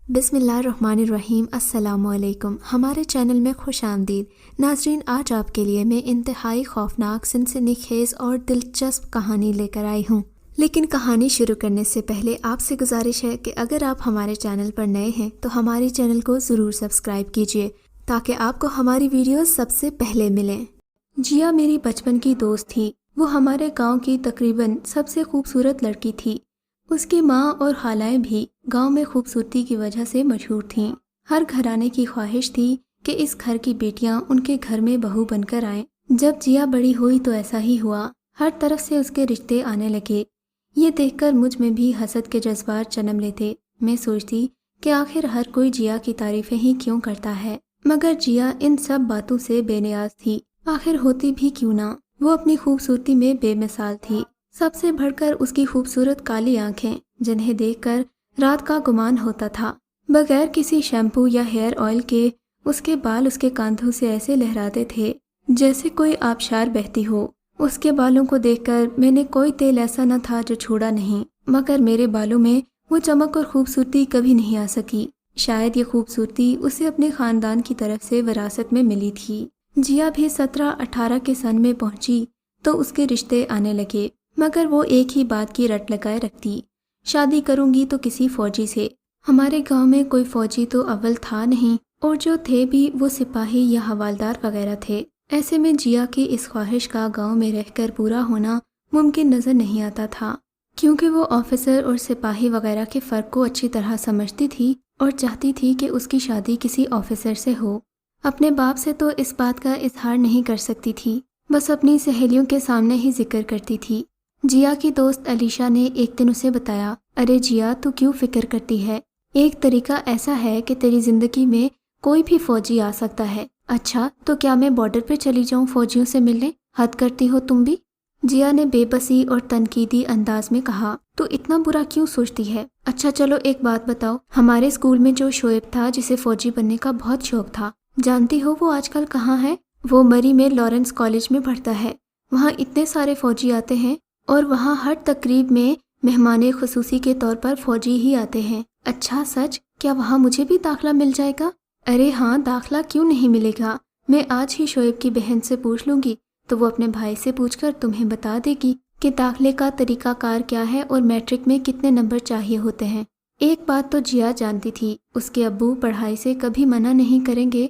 بسم اللہ الرحمن الرحیم۔ السلام علیکم، ہمارے چینل میں خوش آمدید ناظرین۔ آج آپ کے لیے میں انتہائی خوفناک، سنسنی خیز اور دلچسپ کہانی لے کر آئی ہوں، لیکن کہانی شروع کرنے سے پہلے آپ سے گزارش ہے کہ اگر آپ ہمارے چینل پر نئے ہیں تو ہمارے چینل کو ضرور سبسکرائب کیجیے تاکہ آپ کو ہماری ویڈیوز سب سے پہلے ملیں۔ جیا میری بچپن کی دوست تھی۔ وہ ہمارے گاؤں کی تقریباً سب سے خوبصورت لڑکی تھی۔ اس کی ماں اور خالائیں بھی گاؤں میں خوبصورتی کی وجہ سے مشہور تھیں۔ ہر گھرانے کی خواہش تھی کہ اس گھر کی بیٹیاں ان کے گھر میں بہو بن کر آئیں۔ جب جیا بڑی ہوئی تو ایسا ہی ہوا، ہر طرف سے اس کے رشتے آنے لگے۔ یہ دیکھ کر مجھ میں بھی حسد کے جذبات جنم لیتے۔ میں سوچتی کہ آخر ہر کوئی جیا کی تعریفیں ہی کیوں کرتا ہے، مگر جیا ان سب باتوں سے بے نیاز تھی۔ آخر ہوتی بھی کیوں نہ، وہ اپنی خوبصورتی میں بے مثال تھی۔ سب سے بڑھ کر اس کی خوبصورت کالی آنکھیں، جنہیں دیکھ کر رات کا گمان ہوتا تھا۔ بغیر کسی شیمپو یا ہیئر آئل کے اس کے بال اس کے کاندھوں سے ایسے لہراتے تھے جیسے کوئی آبشار بہتی ہو۔ اس کے بالوں کو دیکھ کر میں نے کوئی تیل ایسا نہ تھا جو چھوڑا نہیں، مگر میرے بالوں میں وہ چمک اور خوبصورتی کبھی نہیں آ سکی۔ شاید یہ خوبصورتی اسے اپنے خاندان کی طرف سے وراثت میں ملی تھی۔ جیا بھی 17-18 کے سن میں پہنچی تو اس کے رشتے آنے لگے، مگر وہ ایک ہی بات کی رٹ لگائے رکھتی، شادی کروں گی تو کسی فوجی سے۔ ہمارے گاؤں میں کوئی فوجی تو اول تھا نہیں، اور جو تھے بھی وہ سپاہی یا حوالدار وغیرہ تھے۔ ایسے میں جیا کی اس خواہش کا گاؤں میں رہ کر پورا ہونا ممکن نظر نہیں آتا تھا، کیونکہ وہ آفیسر اور سپاہی وغیرہ کے فرق کو اچھی طرح سمجھتی تھی اور چاہتی تھی کہ اس کی شادی کسی آفیسر سے ہو۔ اپنے باپ سے تو اس بات کا اظہار نہیں کر سکتی تھی، بس اپنی سہیلیوں کے سامنے ہی ذکر کرتی تھی۔ جیا کی دوست علیشا نے ایک دن اسے بتایا، ارے جیا، تو کیوں فکر کرتی ہے؟ ایک طریقہ ایسا ہے کہ تیری زندگی میں کوئی بھی فوجی آ سکتا ہے۔ اچھا، تو کیا میں بارڈر پہ چلی جاؤں فوجیوں سے ملنے؟ حد کرتی ہو تم بھی۔ جیا نے بے بسی اور تنقیدی انداز میں کہا، تو اتنا برا کیوں سوچتی ہے؟ اچھا چلو ایک بات بتاؤ، ہمارے اسکول میں جو شعیب تھا جسے فوجی بننے کا بہت شوق تھا، جانتی ہو وہ آج کل کہاں ہے؟ وہ مری میں لارنس کالج میں پڑھتا ہے۔ وہاں اتنے سارے فوجی آتے ہیں، اور وہاں ہر تقریب میں مہمان خصوصی کے طور پر فوجی ہی آتے ہیں۔ اچھا سچ؟ کیا وہاں مجھے بھی داخلہ مل جائے گا؟ ارے ہاں، داخلہ کیوں نہیں ملے گا؟ میں آج ہی شعیب کی بہن سے پوچھ لوں گی تو وہ اپنے بھائی سے پوچھ کر تمہیں بتا دے گی کہ داخلے کا طریقہ کار کیا ہے اور میٹرک میں کتنے نمبر چاہیے ہوتے ہیں۔ ایک بات تو جیا جانتی تھی، اس کے ابو پڑھائی سے کبھی منع نہیں کریں گے،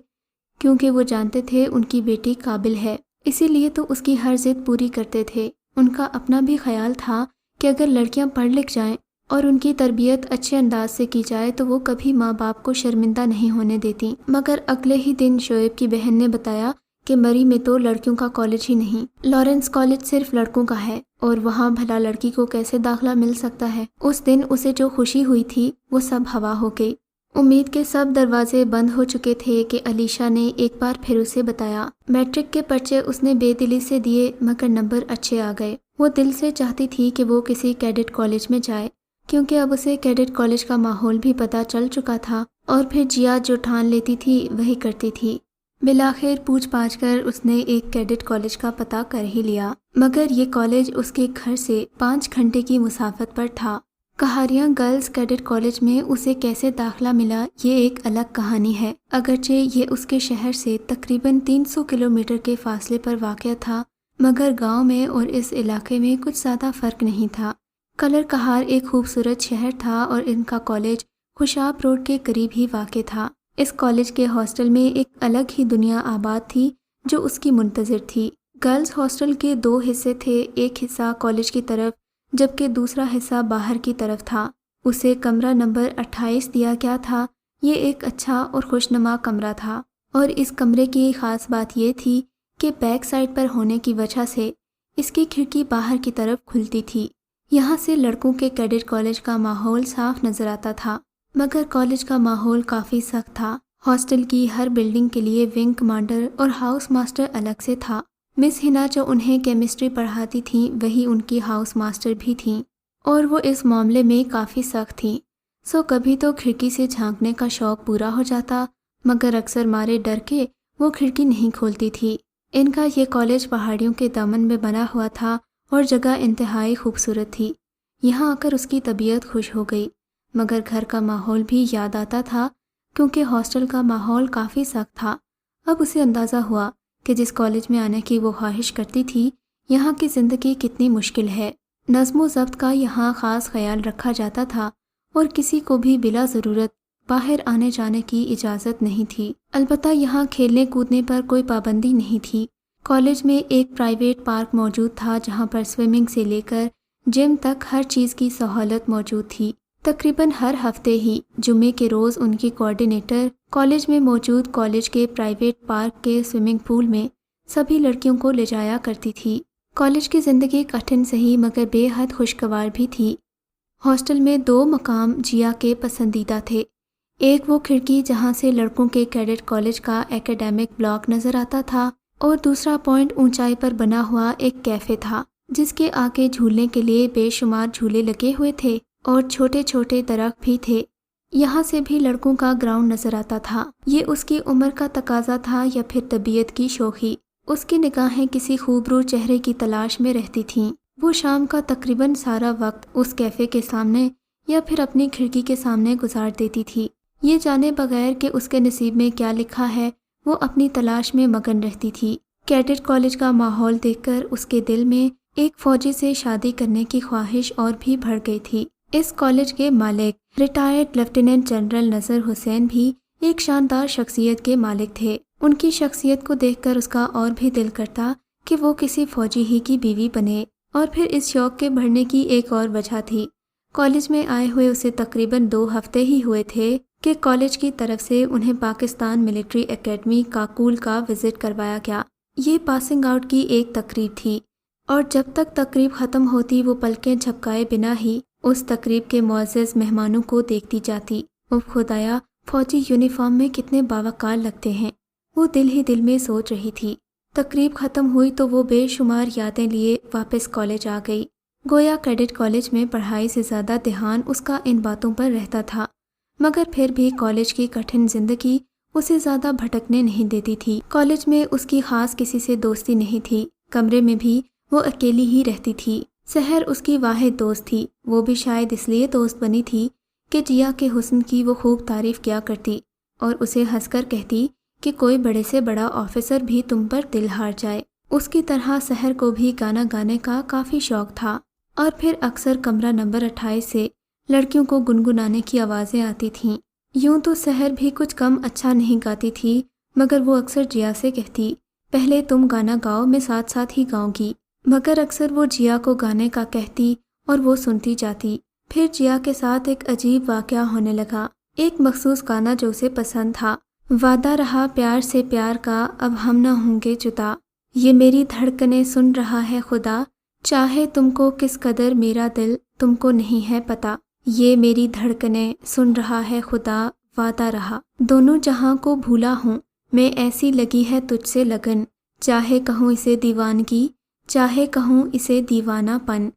کیونکہ وہ جانتے تھے ان کی بیٹی قابل ہے، اسی لیے تو اس کی ہر ضد پوری کرتے تھے۔ ان کا اپنا بھی خیال تھا کہ اگر لڑکیاں پڑھ لکھ جائیں اور ان کی تربیت اچھے انداز سے کی جائے تو وہ کبھی ماں باپ کو شرمندہ نہیں ہونے دیتی۔ مگر اگلے ہی دن شعیب کی بہن نے بتایا کہ مری میں تو لڑکیوں کا کالج ہی نہیں، لارنس کالج صرف لڑکوں کا ہے، اور وہاں بھلا لڑکی کو کیسے داخلہ مل سکتا ہے؟ اس دن اسے جو خوشی ہوئی تھی وہ سب ہوا ہو گئی۔ امید کے سب دروازے بند ہو چکے تھے کہ علیشا نے ایک بار پھر اسے بتایا۔ میٹرک کے پرچے اس نے بے دلی سے دیے، مگر نمبر اچھے آ گئے۔ وہ دل سے چاہتی تھی کہ وہ کسی کیڈٹ کالج میں جائے، کیونکہ اب اسے کیڈٹ کالج کا ماحول بھی پتہ چل چکا تھا، اور پھر جیا جو ٹھان لیتی تھی وہی کرتی تھی۔ بالآخر پوچھ پاچھ کر اس نے ایک کیڈٹ کالج کا پتہ کر ہی لیا، مگر یہ کالج اس کے گھر سے 5 گھنٹے کی مسافت پر تھا۔ کہاریاں گرلز کیڈٹ کالج میں اسے کیسے داخلہ ملا یہ ایک الگ کہانی ہے، اگرچہ یہ اس کے شہر سے تقریباً 300 کلومیٹر کے فاصلے پر واقع تھا، مگر گاؤں میں اور اس علاقے میں کچھ زیادہ فرق نہیں تھا۔ کلر کہار ایک خوبصورت شہر تھا اور ان کا کالج خوشاب روڈ کے قریب ہی واقع تھا۔ اس کالج کے ہاسٹل میں ایک الگ ہی دنیا آباد تھی جو اس کی منتظر تھی۔ گرلز ہاسٹل کے 2 حصے تھے، ایک حصہ کالج کی طرف جبکہ دوسرا حصہ باہر کی طرف تھا۔ اسے کمرہ نمبر 28 دیا گیا تھا۔ یہ ایک اچھا اور خوشنما کمرہ تھا، اور اس کمرے کی خاص بات یہ تھی کہ بیک سائڈ پر ہونے کی وجہ سے اس کی کھڑکی باہر کی طرف کھلتی تھی۔ یہاں سے لڑکوں کے کیڈٹ کالج کا ماحول صاف نظر آتا تھا، مگر کالج کا ماحول کافی سخت تھا۔ ہاسٹل کی ہر بلڈنگ کے لیے ونگ کمانڈر اور ہاؤس ماسٹر الگ سے تھا۔ مس ہنا جو انہیں کیمسٹری پڑھاتی تھیں وہی ان کی ہاؤس ماسٹر بھی تھیں، اور وہ اس معاملے میں کافی سخت تھیں۔ سو کبھی تو کھڑکی سے جھانکنے کا شوق پورا ہو جاتا، مگر اکثر مارے ڈر کے وہ کھڑکی نہیں کھولتی تھی۔ ان کا یہ کالج پہاڑیوں کے دامن میں بنا ہوا تھا اور جگہ انتہائی خوبصورت تھی۔ یہاں آ کر اس کی طبیعت خوش ہو گئی، مگر گھر کا ماحول بھی یاد آتا تھا کیونکہ ہاسٹل کا ماحول کافی سخت تھا۔ اب اسے اندازہ ہوا کہ جس کالج میں آنے کی وہ خواہش کرتی تھی یہاں کی زندگی کتنی مشکل ہے۔ نظم و ضبط کا یہاں خاص خیال رکھا جاتا تھا اور کسی کو بھی بلا ضرورت باہر آنے جانے کی اجازت نہیں تھی۔ البتہ یہاں کھیلنے کودنے پر کوئی پابندی نہیں تھی۔ کالج میں ایک پرائیویٹ پارک موجود تھا جہاں پر سوئمنگ سے لے کر جم تک ہر چیز کی سہولت موجود تھی۔ تقریباً ہر ہفتے ہی جمعے کے روز ان کی کوآرڈینیٹر کالج میں موجود کالج کے پرائیویٹ پارک کے سوئمنگ پول میں سبھی لڑکیوں کو لے جایا کرتی تھی۔ کالج کی زندگی کٹھن سہی مگر بے حد خوشگوار بھی تھی۔ ہاسٹل میں 2 مقام جیا کے پسندیدہ تھے۔ ایک وہ کھڑکی جہاں سے لڑکوں کے کیڈٹ کالج کا ایکیڈیمک بلاک نظر آتا تھا اور دوسرا پوائنٹ اونچائی پر بنا ہوا ایک کیفے تھا جس کے آگے جھولنے کے لیے بے شمار جھولے لگے ہوئے تھے اور چھوٹے چھوٹے درخت بھی تھے۔ یہاں سے بھی لڑکوں کا گراؤنڈ نظر آتا تھا۔ یہ اس کی عمر کا تقاضا تھا یا پھر طبیعت کی شوخی۔ اس کی نگاہیں کسی خوبرو چہرے کی تلاش میں رہتی تھیں۔ وہ شام کا تقریباً سارا وقت اس کیفے کے سامنے یا پھر اپنی کھڑکی کے سامنے گزار دیتی تھی، یہ جانے بغیر کہ اس کے نصیب میں کیا لکھا ہے۔ وہ اپنی تلاش میں مگن رہتی تھی۔ کیڈٹ کالج کا ماحول دیکھ کر اس کے دل میں ایک فوجی سے شادی کرنے کی خواہش اور بھی بڑھ گئی تھی۔ اس کالج کے مالک ریٹائرڈ لیفٹیننٹ جنرل نذر حسین بھی ایک شاندار شخصیت کے مالک تھے۔ ان کی شخصیت کو دیکھ کر اس کا اور بھی دل کرتا کہ وہ کسی فوجی ہی کی بیوی بنے، اور پھر اس شوق کے بڑھنے کی ایک اور وجہ تھی۔ کالج میں آئے ہوئے اسے تقریباً 2 ہفتے ہی ہوئے تھے کہ کالج کی طرف سے انہیں پاکستان ملٹری اکیڈمی کاکول کا وزٹ کروایا گیا۔ یہ پاسنگ آؤٹ کی ایک تقریب تھی اور جب تک تقریب ختم ہوتی وہ پلکیں جھپکائے بنا ہی اس تقریب کے معزز مہمانوں کو دیکھتی جاتی۔ وہ خدایا، فوجی یونیفارم میں کتنے باوقار لگتے ہیں، وہ دل ہی دل میں سوچ رہی تھی۔ تقریب ختم ہوئی تو وہ بے شمار یادیں لیے واپس کالج آ گئی۔ گویا کیڈٹ کالج میں پڑھائی سے زیادہ دھیان اس کا ان باتوں پر رہتا تھا، مگر پھر بھی کالج کی کٹھن زندگی اسے زیادہ بھٹکنے نہیں دیتی تھی۔ کالج میں اس کی خاص کسی سے دوستی نہیں تھی، کمرے میں بھی وہ اکیلی ہی رہتی تھی۔ سحر اس کی واحد دوست تھی، وہ بھی شاید اس لیے دوست بنی تھی کہ جیا کے حسن کی وہ خوب تعریف کیا کرتی اور اسے ہنس کر کہتی کہ کوئی بڑے سے بڑا آفیسر بھی تم پر دل ہار جائے۔ اس کی طرح سحر کو بھی گانا گانے کا کافی شوق تھا اور پھر اکثر کمرہ نمبر 28 سے لڑکیوں کو گنگنانے کی آوازیں آتی تھیں۔ یوں تو سحر بھی کچھ کم اچھا نہیں گاتی تھی، مگر وہ اکثر جیا سے کہتی پہلے تم گانا گاؤ، میں ساتھ ساتھ ہی گاؤں گی، مگر اکثر وہ جیا کو گانے کا کہتی اور وہ سنتی جاتی۔ پھر جیا کے ساتھ ایک عجیب واقعہ ہونے لگا، ایک مخصوص گانا جو اسے پسند تھا۔ وعدہ رہا پیار سے پیار کا، اب ہم نہ ہوں گے جدا، یہ میری دھڑکنیں سن رہا ہے خدا، چاہے تم کو کس قدر میرا دل تم کو نہیں ہے پتہ، یہ میری دھڑکنیں سن رہا ہے خدا، وعدہ رہا دونوں جہاں کو بھولا ہوں میں، ایسی لگی ہے تجھ سے لگن، چاہے کہوں اسے دیوانگی، چاہے کہوں اسے دیوانہ پن۔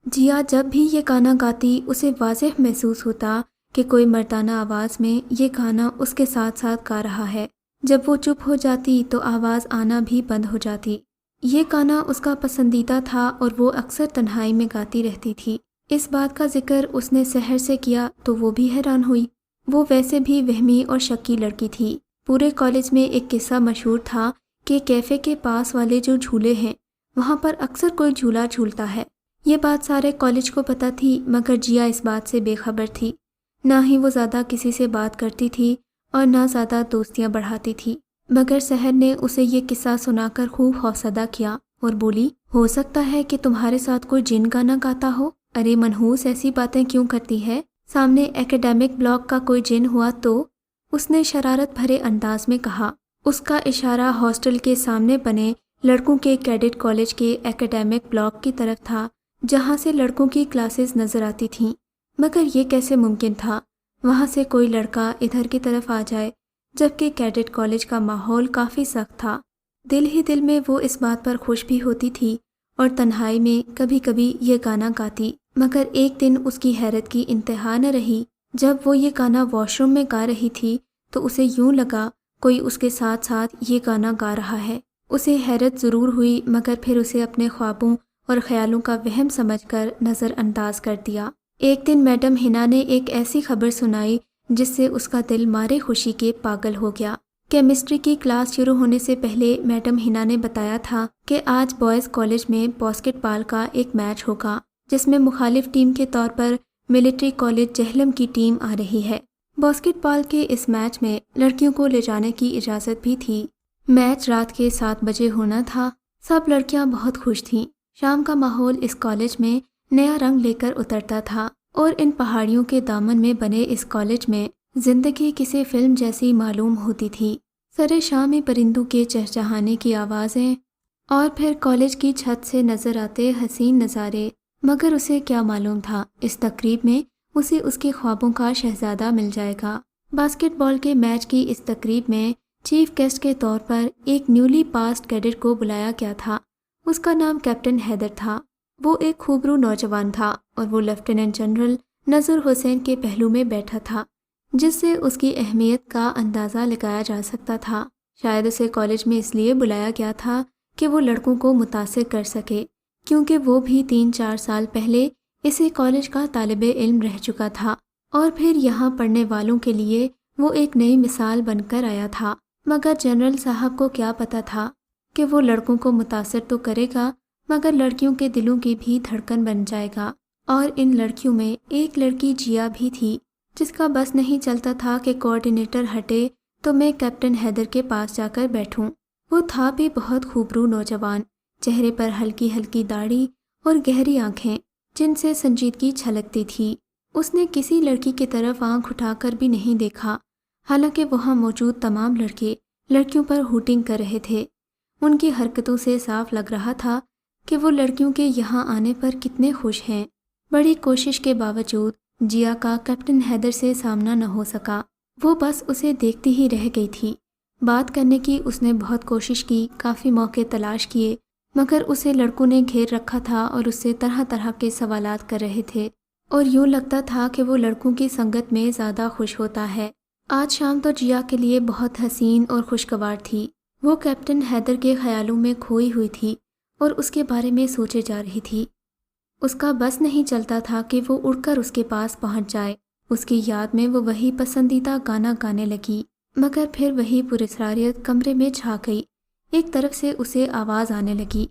جیا جب بھی یہ گانا گاتی اسے واضح محسوس ہوتا کہ کوئی مردانہ آواز میں یہ گانا اس کے ساتھ ساتھ گا رہا ہے۔ جب وہ چپ ہو جاتی تو آواز آنا بھی بند ہو جاتی۔ یہ گانا اس کا پسندیدہ تھا اور وہ اکثر تنہائی میں گاتی رہتی تھی۔ اس بات کا ذکر اس نے سحر سے کیا تو وہ بھی حیران ہوئی۔ وہ ویسے بھی وہمی اور شکی لڑکی تھی۔ پورے کالج میں ایک قصہ مشہور تھا کہ کیفے کے پاس والے جو جھولے ہیں وہاں پر اکثر کوئی جھولا جھولتا ہے۔ یہ بات سارے کالج کو پتہ تھی، مگر جیا اس بات سے بے خبر تھی۔ نہ ہی وہ زیادہ کسی سے بات کرتی تھی اور نہ زیادہ دوستیاں بڑھاتی تھی، مگر سحر نے اسے یہ قصہ سنا کر خوب خوفزدہ کیا اور بولی ہو سکتا ہے کہ تمہارے ساتھ کوئی جن گانا گاتا ہو؟ ارے منحوس، ایسی باتیں کیوں کرتی ہے؟ سامنے ایکیڈیمک بلاک کا کوئی جن ہوا تو؟ اس نے شرارت بھرے انداز میں کہا۔ اس کا اشارہ ہاسٹل کے سامنے بنے لڑکوں کے کیڈٹ کالج کے ایکیڈیمک بلاک کی طرف تھا جہاں سے لڑکوں کی کلاسز نظر آتی تھیں، مگر یہ کیسے ممکن تھا وہاں سے کوئی لڑکا ادھر کی طرف آ جائے، جبکہ کیڈٹ کالج کا ماحول کافی سخت تھا۔ دل ہی دل میں وہ اس بات پر خوش بھی ہوتی تھی اور تنہائی میں کبھی کبھی یہ گانا گاتی، مگر ایک دن اس کی حیرت کی انتہا نہ رہی۔ جب وہ یہ گانا واش روم میں گا رہی تھی تو اسے یوں لگا کوئی اس کے ساتھ ساتھ یہ گانا گا رہا ہے۔ اسے حیرت ضرور ہوئی، مگر پھر اسے اپنے خوابوں اور خیالوں کا وہم سمجھ کر نظر انداز کر دیا۔ ایک دن میڈم ہنا نے ایک ایسی خبر سنائی جس سے اس کا دل مارے خوشی کے پاگل ہو گیا۔ کیمسٹری کی کلاس شروع ہونے سے پہلے میڈم ہنا نے بتایا تھا کہ آج بوائز کالج میں باسکٹ بال کا ایک میچ ہوگا جس میں مخالف ٹیم کے طور پر ملٹری کالج جہلم کی ٹیم آ رہی ہے۔ باسکٹ بال کے اس میچ میں لڑکیوں کو لے جانے کی اجازت بھی تھی۔ میچ رات کے 7 بجے ہونا تھا۔ سب لڑکیاں بہت خوش تھیں۔ شام کا ماحول اس کالج میں نیا رنگ لے کر اترتا تھا اور ان پہاڑیوں کے دامن میں بنے اس کالج میں زندگی کسی فلم جیسی معلوم ہوتی تھی۔ سرے شام میں پرندوں کے چہچہانے کی آوازیں اور پھر کالج کی چھت سے نظر آتے حسین نظارے، مگر اسے کیا معلوم تھا اس تقریب میں اسے اس کے خوابوں کا شہزادہ مل جائے گا۔ باسکٹ بال کے میچ کی اس تقریب میں چیف گیسٹ کے طور پر ایک نیولی پاسڈ کیڈٹ کو بلایا گیا تھا۔ اس کا نام کیپٹن حیدر تھا۔ وہ ایک خوبرو نوجوان تھا اور وہ لیفٹیننٹ جنرل نذر حسین کے پہلو میں بیٹھا تھا، جس سے اس کی اہمیت کا اندازہ لگایا جا سکتا تھا۔ شاید اسے کالج میں اس لیے بلایا گیا تھا کہ وہ لڑکوں کو متاثر کر سکے، کیونکہ وہ بھی 3-4 سال پہلے اسی کالج کا طالب علم رہ چکا تھا اور پھر یہاں پڑھنے والوں کے لیے وہ ایک نئی مثال بن کر آیا تھا۔ مگر جنرل صاحب کو کیا پتا تھا کہ وہ لڑکوں کو متاثر تو کرے گا مگر لڑکیوں کے دلوں کی بھی دھڑکن بن جائے گا۔ اور ان لڑکیوں میں ایک لڑکی جیا بھی تھی جس کا بس نہیں چلتا تھا کہ کوآرڈینیٹر ہٹے تو میں کیپٹن حیدر کے پاس جا کر بیٹھوں۔ وہ تھا بھی بہت خوبرو نوجوان، چہرے پر ہلکی ہلکی داڑھی اور گہری آنکھیں جن سے سنجیدگی چھلکتی تھی۔ اس نے کسی لڑکی کی طرف آنکھ اٹھا کر بھی نہیں دیکھا، حالانکہ وہاں موجود تمام لڑکے لڑکیوں پر ہوٹنگ کر رہے تھے۔ ان کی حرکتوں سے صاف لگ رہا تھا کہ وہ لڑکیوں کے یہاں آنے پر کتنے خوش ہیں۔ بڑی کوشش کے باوجود جیا کا کیپٹن حیدر سے سامنا نہ ہو سکا۔ وہ بس اسے دیکھتی ہی رہ گئی تھی۔ بات کرنے کی اس نے بہت کوشش کی، کافی موقع تلاش کیے، مگر اسے لڑکوں نے گھیر رکھا تھا اور اس سے طرح طرح کے سوالات کر رہے تھے اور یوں لگتا تھا کہ وہ لڑکوں کی سنگت میں زیادہ خوش ہوتا ہے۔ آج شام تو جیا کے لیے بہت حسین اور خوشگوار تھی۔ وہ کیپٹن حیدر کے خیالوں میں کھوئی ہوئی تھی اور اس کے بارے میں سوچے جا رہی تھی۔ اس کا بس نہیں چلتا تھا کہ وہ اڑ کر اس کے پاس پہنچ جائے۔ اس کی یاد میں وہ وہی پسندیدہ گانا گانے لگی، مگر پھر وہی پراسراریت کمرے میں چھا گئی۔ ایک طرف سے اسے آواز آنے لگی،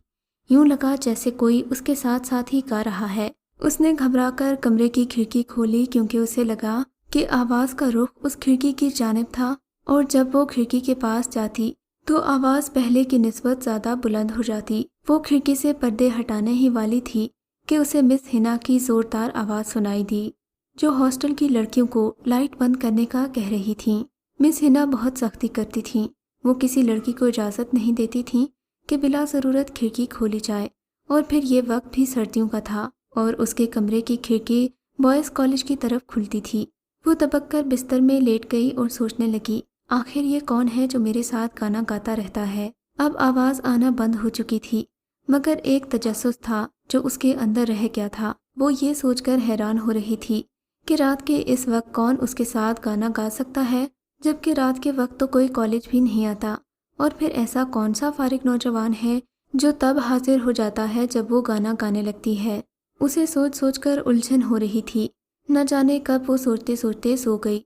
یوں لگا جیسے کوئی اس کے ساتھ ساتھ ہی گا رہا ہے۔ اس نے گھبرا کر کمرے کی کھڑکی کھولی کیونکہ اسے لگا کہ آواز کا رخ اس کھڑکی کی جانب تھا، اور جب وہ کھڑکی کے پاس جاتی تو آواز پہلے کی نسبت زیادہ بلند ہو جاتی۔ وہ کھڑکی سے پردے ہٹانے ہی والی تھی کہ اسے مس ہنا کی زوردار آواز سنائی دی، جو ہاسٹل کی لڑکیوں کو لائٹ بند کرنے کا کہہ رہی تھیں۔ مس ہنا بہت سختی کرتی تھیں۔ وہ کسی لڑکی کو اجازت نہیں دیتی تھیں کہ بلا ضرورت کھڑکی کھولی جائے، اور پھر یہ وقت بھی سردیوں کا تھا اور اس کے کمرے کی کھڑکی بوائز کالج کی طرف کھلتی تھی۔ وہ دبک کر بستر میں لیٹ گئی اور سوچنے لگی، آخر یہ کون ہے جو میرے ساتھ گانا گاتا رہتا ہے؟ اب آواز آنا بند ہو چکی تھی، مگر ایک تجسس تھا جو اس کے اندر رہ گیا تھا۔ وہ یہ سوچ کر حیران ہو رہی تھی کہ رات کے اس وقت کون اس کے ساتھ گانا گا سکتا ہے، جبکہ رات کے وقت تو کوئی کالج بھی نہیں آتا، اور پھر ایسا کون سا فارغ نوجوان ہے جو تب حاضر ہو جاتا ہے جب وہ گانا گانے لگتی ہے۔ اسے سوچ سوچ کر الجھن ہو رہی تھی، نہ جانے کب وہ سوچتے سوچتے سو گئی۔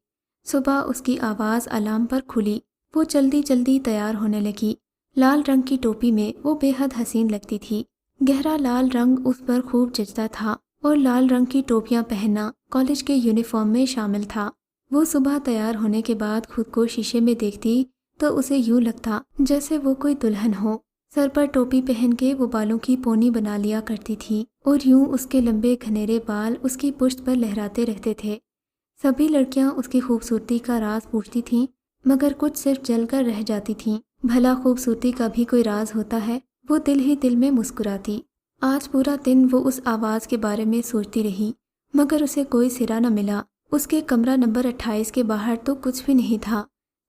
صبح اس کی آواز الارم پر کھلی۔ وہ جلدی جلدی تیار ہونے لگی۔ لال رنگ کی ٹوپی میں وہ بے حد حسین لگتی تھی۔ گہرا لال رنگ اس پر خوب جچتا تھا اور لال رنگ کی ٹوپیاں پہننا کالج کے یونیفارم میں شامل تھا۔ وہ صبح تیار ہونے کے بعد خود کو شیشے میں دیکھتی تو اسے یوں لگتا جیسے وہ کوئی دلہن ہو۔ سر پر ٹوپی پہن کے وہ بالوں کی پونی بنا لیا کرتی تھی اور یوں اس کے لمبے گھنیرے بال اس کی پشت پر لہراتے رہتے تھے۔ سبھی لڑکیاں اس کی خوبصورتی کا راز پوچھتی تھیں، مگر کچھ صرف جل کر رہ جاتی تھیں۔ بھلا خوبصورتی کا بھی کوئی راز ہوتا ہے؟ وہ دل ہی دل میں مسکراتی۔ آج پورا دن وہ اس آواز کے بارے میں سوچتی رہی، مگر اسے کوئی سرا نہ ملا۔ اس کے کمرہ نمبر 28 کے باہر تو کچھ بھی نہیں تھا۔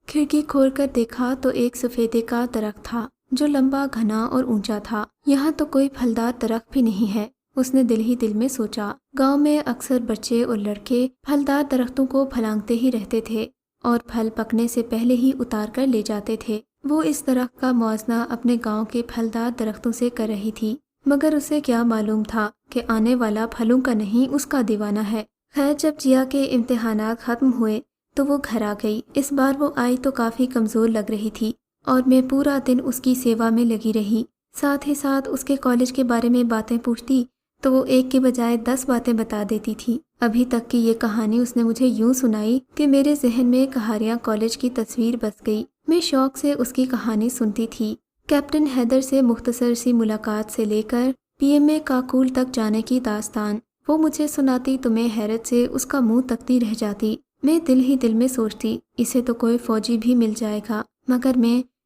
کھڑکی کھول کر دیکھا تو ایک سفیدے کا درخت تھا جو لمبا، گھنا اور اونچا تھا۔ یہاں تو کوئی پھلدار درخت بھی نہیں ہے، اس نے دل ہی دل میں سوچا۔ گاؤں میں اکثر بچے اور لڑکے پھلدار درختوں کو پھلانگتے ہی رہتے تھے اور پھل پکنے سے پہلے ہی اتار کر لے جاتے تھے۔ وہ اس درخت کا موازنہ اپنے گاؤں کے پھلدار درختوں سے کر رہی تھی، مگر اسے کیا معلوم تھا کہ آنے والا پھلوں کا نہیں اس کا دیوانہ ہے۔ خیر جب جیا کے امتحانات ختم ہوئے تو وہ گھر آ گئی۔ اس بار وہ آئی تو کافی کمزور لگ رہی تھی اور میں پورا دن اس کی سیوا میں لگی رہی۔ ساتھ ہی ساتھ اس کے کالج کے بارے میں باتیں پوچھتی تو وہ ایک کے بجائے 10 باتیں بتا دیتی تھی۔ ابھی تک کی یہ کہانی اس نے مجھے یوں سنائی کہ میرے ذہن میں کہاریاں کالج کی تصویر بس گئی۔ میں شوق سے اس کی کہانی سنتی تھی۔ کیپٹن حیدر سے مختصر سی ملاقات سے لے کر PMA کاکول تک جانے کی داستان وہ مجھے سناتی تو میں حیرت سے اس کا منہ تکتی رہ جاتی۔ میں دل ہی دل میں سوچتی اسے تو کوئی فوجی بھی مل جائے گا، مگر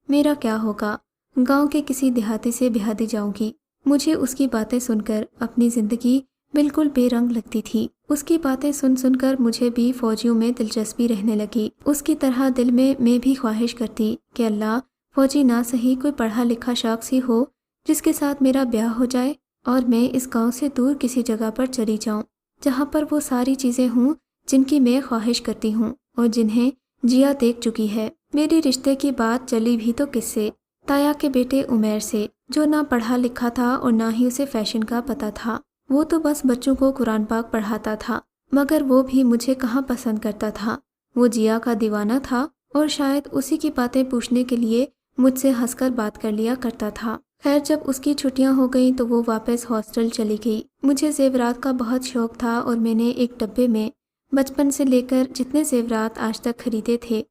میرا کیا ہوگا؟ گاؤں کے کسی دیہاتی سے بیاہتی جاؤں گی۔ مجھے اس کی باتیں سن کر اپنی زندگی بالکل بے رنگ لگتی تھی۔ اس کی باتیں سن سن کر مجھے بھی فوجیوں میں دلچسپی رہنے لگی۔ اس کی طرح دل میں بھی خواہش کرتی کہ اللہ فوجی نہ صحیح کوئی پڑھا لکھا شخص ہی ہو جس کے ساتھ میرا بیاہ ہو جائے اور میں اس گاؤں سے دور کسی جگہ پر چلی جاؤں جہاں پر وہ ساری چیزیں ہوں جن کی میں خواہش کرتی ہوں اور جنہیں جیا دیکھ چکی ہے۔ میری رشتے کی بات چلی بھی تو کس سے؟ تایا کے بیٹے عمیر سے، جو نہ پڑھا لکھا تھا اور نہ ہی اسے فیشن کا پتہ تھا۔ وہ تو بس بچوں کو قرآن پاک پڑھاتا تھا، مگر وہ بھی مجھے کہاں پسند کرتا تھا۔ وہ جیا کا دیوانہ تھا اور شاید اسی کی باتیں پوچھنے کے لیے مجھ سے ہنس کر بات کر لیا کرتا تھا۔ خیر جب اس کی چھٹیاں ہو گئیں تو وہ واپس ہاسٹل چلی گئی۔ مجھے زیورات کا بہت شوق تھا اور میں نے ایک ڈبے میں بچپن سے لے کر جتنے زیورات آج تک خریدے تھے